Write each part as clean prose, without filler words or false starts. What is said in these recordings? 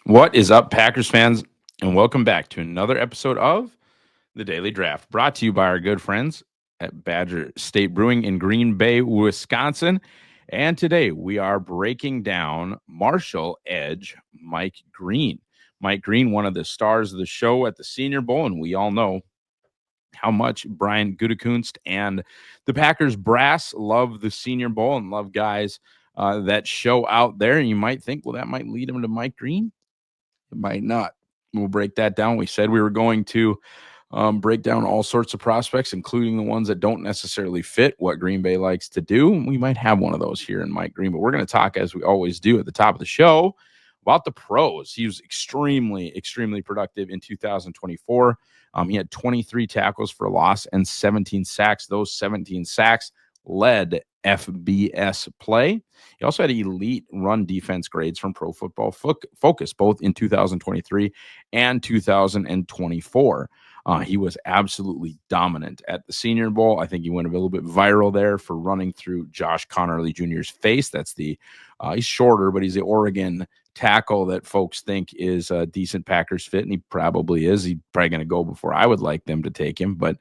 What is up, Packers fans? And welcome back to another episode of the Daily Draft, brought to you by our good friends at Badger State Brewing in Green Bay, Wisconsin. And today we are breaking down Marshall Edge Mike Green. Mike Green, one of the stars of the show at the Senior Bowl, and we all know how much Brian Gutekunst and the Packers brass love the Senior Bowl and love guys that show out there. And you might think, well, that might lead him to Mike Green. It might not. We'll break that down. We said we were going to break down all sorts of prospects, including the ones that don't necessarily fit what Green Bay likes to do. We might have one of those here in Mike Green, but we're going to talk, as we always do at the top of the show, about the pros. He was extremely productive in 2024. He had 23 tackles for loss and 17 sacks. Those 17 sacks led FBS play. He also had elite run defense grades from Pro Football Focus, both in 2023 and 2024. He was absolutely dominant at the Senior Bowl. I think he went a little bit viral there for running through Josh Connerly Jr.'s face. That's he's shorter, but he's the Oregon tackle that folks think is a decent Packers fit, and he probably is. He's probably going to go before I would like them to take him, but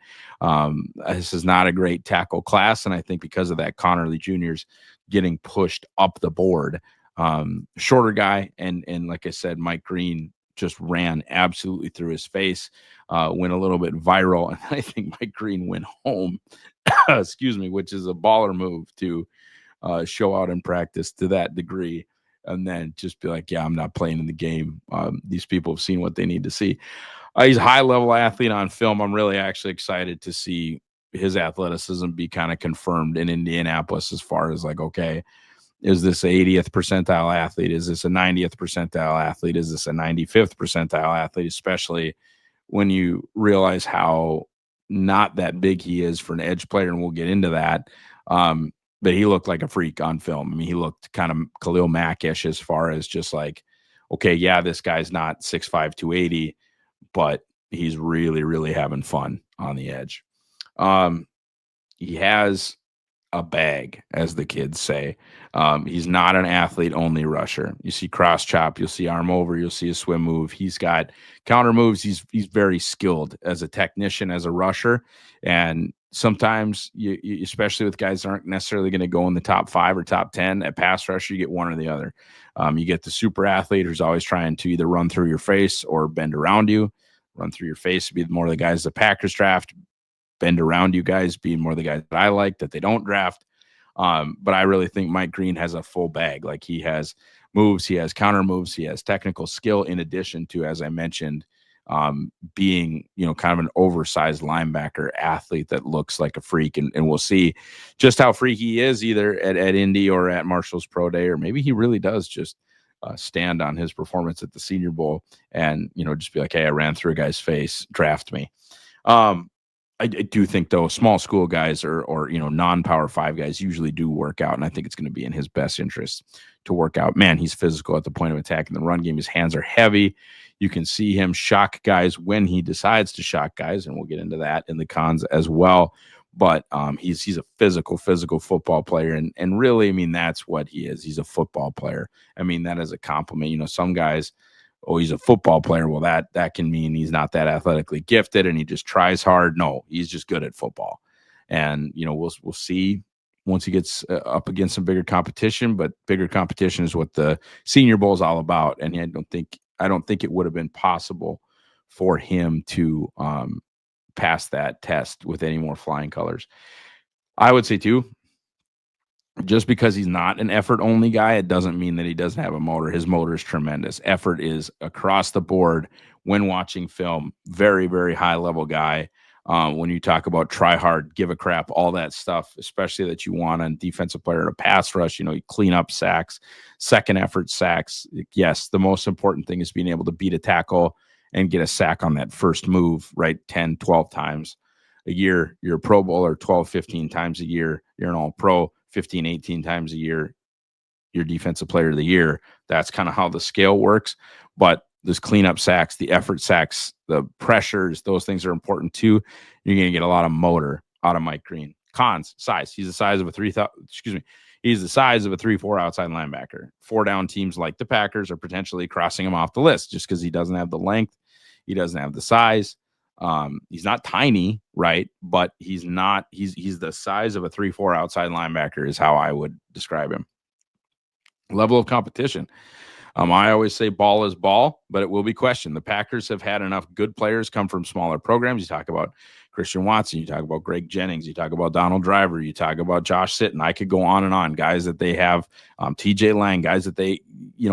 this is not a great tackle class, and I think because of that, Connerly Jr.'s getting pushed up the board. Shorter guy, and like I said, Mike Green just ran absolutely through his face, went a little bit viral, and I think Mike Green went home, excuse me, which is a baller move to show out in practice to that degree, and then just be like, yeah, I'm not playing in the game. These people have seen what they need to see. He's a high-level athlete on film. I'm really actually excited to see his athleticism be kind of confirmed in Indianapolis as far as like, okay, is this a 80th percentile athlete? Is this a 90th percentile athlete? Is this a 95th percentile athlete? Especially when you realize how not that big he is for an edge player, and we'll get into that. But he looked like a freak on film. I mean, he looked kind of Khalil Mack-ish as far as just like, okay, yeah, this guy's not 6'5", 280, but he's really having fun on the edge. He has a bag, as the kids say. He's not an athlete-only rusher. You see cross chop, you'll see arm over, you'll see a swim move. He's got counter moves. He's very skilled as a technician, as a rusher, and sometimes you especially with guys that aren't necessarily going to go in the top 5 or top 10 at pass rusher, you get one or the other. You get the super athlete who's always trying to either run through your face or bend around you. Run through your face would be more of the guys the Packers draft. Bend around you guys being more the guys that I like that they don't draft. But I really think Mike Green has a full bag. Like, he has moves, he has counter moves, he has technical skill, in addition to, as I mentioned, being, kind of an oversized linebacker athlete that looks like a freak. And we'll see just how freaky he is either at Indy or at Marshall's Pro Day, or maybe he really does just stand on his performance at the Senior Bowl and, just be like, hey, I ran through a guy's face, draft me. I do think, though, small school guys or non-Power 5 guys usually do work out, and I think it's going to be in his best interest to work out. Man, he's physical at the point of attack in the run game. His hands are heavy. You can see him shock guys when he decides to shock guys, and we'll get into that in the cons as well. But he's a physical football player, and really, I mean, that's what he is. He's a football player. I mean, that is a compliment. Some guys, oh, he's a football player. Well, that can mean he's not that athletically gifted and he just tries hard. No, he's just good at football. And, we'll see once he gets up against some bigger competition, but bigger competition is what the Senior Bowl is all about. And I don't think it would have been possible for him to pass that test with any more flying colors. I would say too, just because he's not an effort-only guy, it doesn't mean that he doesn't have a motor. His motor is tremendous. Effort is across the board when watching film. Very high-level guy. When you talk about try hard, give a crap, all that stuff, especially that you want on defensive player in a pass rush, you clean up sacks, second effort sacks. Yes, the most important thing is being able to beat a tackle and get a sack on that first move, right? 10, 12 times a year. You're a Pro Bowler 12, 15 times a year. You're an All-Pro 15, 18 times a year. You're Defensive Player of the Year. That's kind of how the scale works. But those cleanup sacks, the effort sacks, the pressures, those things are important too. You're going to get a lot of motor out of Mike Green. Cons, size. He's the size of a 3-4 outside linebacker. 4-down teams like the Packers are potentially crossing him off the list just because he doesn't have the length. He doesn't have the size. He's not tiny, right? But he's the size of a 3-4 outside linebacker is how I would describe him. Level of competition. I always say ball is ball, but it will be questioned. The Packers have had enough good players come from smaller programs. You talk about Christian Watson, you talk about Greg Jennings, you talk about Donald Driver, you talk about Josh Sitton. I could go on and on. Guys that they have, TJ Lang, guys that they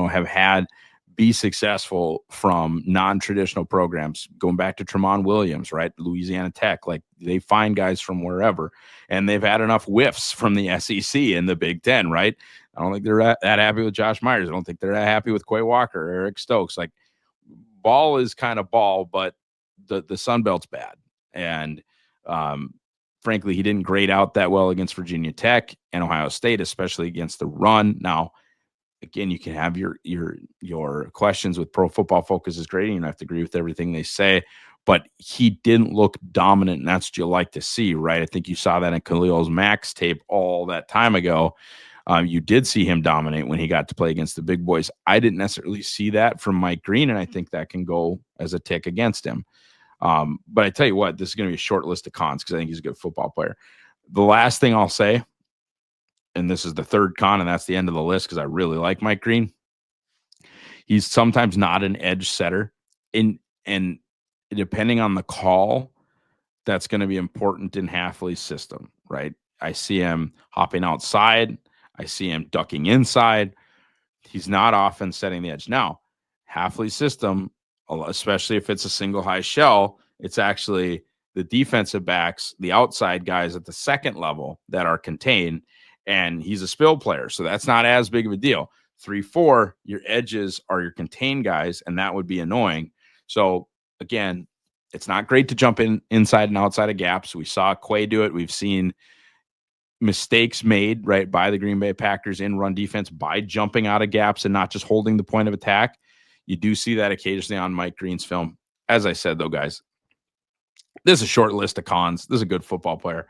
have had be successful from non-traditional programs, going back to Tramon Williams, right? Louisiana Tech. Like, they find guys from wherever, and they've had enough whiffs from the SEC and the Big Ten, right? I don't think they're that happy with Josh Myers. I don't think they're that happy with Quay Walker or Eric Stokes. Like, ball is kind of ball, but the Sun Belt's bad. And frankly, he didn't grade out that well against Virginia Tech and Ohio State, especially against the run. Now, again, you can have your questions with Pro Football Focus's grading. You don't have to agree with everything they say, but he didn't look dominant, and that's what you like to see, right? I think you saw that in Khalil's Max tape all that time ago. You did see him dominate when he got to play against the big boys. I didn't necessarily see that from Mike Green, and I think that can go as a tick against him. But I tell you what, this is going to be a short list of cons because I think he's a good football player. The last thing I'll say, and this is the third con, and that's the end of the list because I really like Mike Green. He's sometimes not an edge setter. And depending on the call, that's going to be important in Hafley's system, right? I see him hopping outside. I see him ducking inside. He's not often setting the edge. Now, Hafley's system, especially if it's a single high shell, it's actually the defensive backs, the outside guys at the second level that are contained, and he's a spill player, so that's not as big of a deal. 3-4, your edges are your contained guys, and that would be annoying. So, again, it's not great to jump inside and outside of gaps. We saw Quay do it. We've seen mistakes made, right, by the Green Bay Packers in run defense by jumping out of gaps and not just holding the point of attack. You do see that occasionally on Mike Green's film. As I said, though, guys, this is a short list of cons. This is a good football player.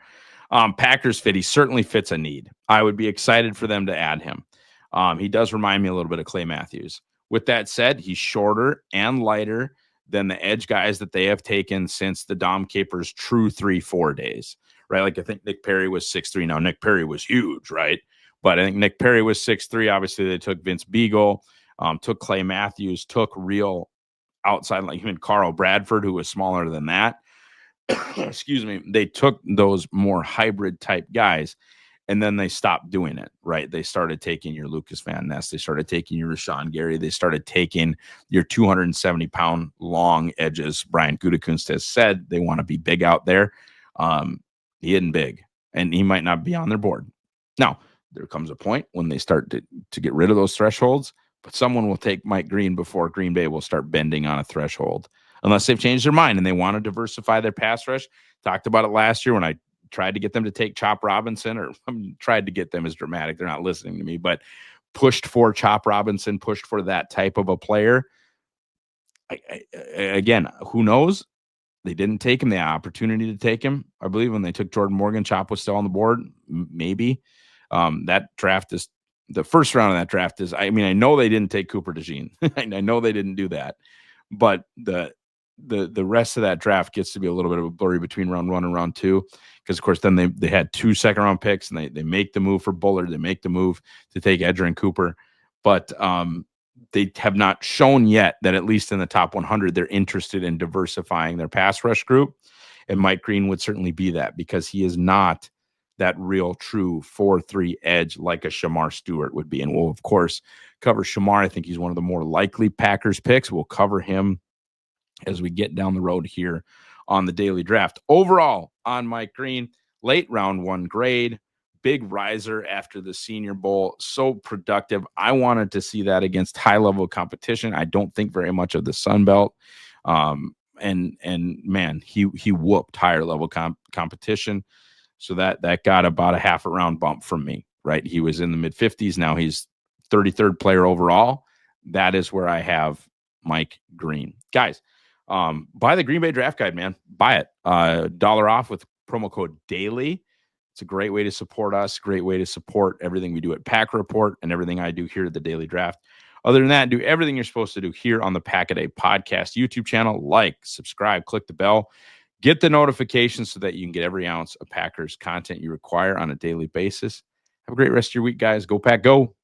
Packers fit. He certainly fits a need. I would be excited for them to add him. He does remind me a little bit of Clay Matthews. With that said, he's shorter and lighter than the edge guys that they have taken since the Dom Capers true 3-4 days, right? Like, I think Nick Perry was 6'3". Now, Nick Perry was huge, right? But I think Nick Perry was 6'3". Obviously, they took Vince Beagle, took Clay Matthews, took real outside, like even Carl Bradford, who was smaller than that. Excuse me. They took those more hybrid type guys, and then they stopped doing it, right? They started taking your Lucas Van Ness. They started taking your Rashawn Gary. They started taking your 270-pound long edges. Brian Gutekunst has said they want to be big out there. He isn't big, and he might not be on their board. Now, there comes a point when they start to get rid of those thresholds, but someone will take Mike Green before Green Bay will start bending on a threshold, unless they've changed their mind and they want to diversify their pass rush. Talked about it last year when I tried to get them to take Chop Robinson, or tried to get them is dramatic. They're not listening to me, but pushed for Chop Robinson, pushed for that type of a player. Again, who knows? They didn't take him. The opportunity to take him, I believe, when they took Jordan Morgan, Chop was still on the board. Maybe. That draft is the first round of that draft is, I mean, I know they didn't take Cooper DeJean. I know they didn't do that, but the rest of that draft gets to be a little bit of a blurry between round 1 and round 2. Because, of course, then they had 2 second-round picks, and they make the move for Bullard. They make the move to take Edgerrin Cooper. But they have not shown yet that, at least in the top 100, they're interested in diversifying their pass rush group. And Mike Green would certainly be that, because he is not that real true 4-3 edge like a Shamar Stewart would be. And we'll, of course, cover Shamar. I think he's one of the more likely Packers picks. We'll cover him as we get down the road here on the daily draft. Overall, on Mike Green, late round 1 grade, big riser after the Senior Bowl, so productive. I wanted to see that against high-level competition. I don't think very much of the Sun Belt. And man, he whooped higher-level competition. So that got about a half a round bump from me, right? He was in the mid-50s. Now he's 33rd player overall. That is where I have Mike Green. Guys, buy the Green Bay Draft Guide, man. Buy it. $1 off with promo code DAILY. It's a great way to support us, great way to support everything we do at Packer Report and everything I do here at the Daily Draft. Other than that, do everything you're supposed to do here on the Pack a Day Podcast YouTube channel. Like, subscribe, click the bell, get the notifications so that you can get every ounce of Packers content you require on a daily basis. Have a great rest of your week, guys. Go Pack, go.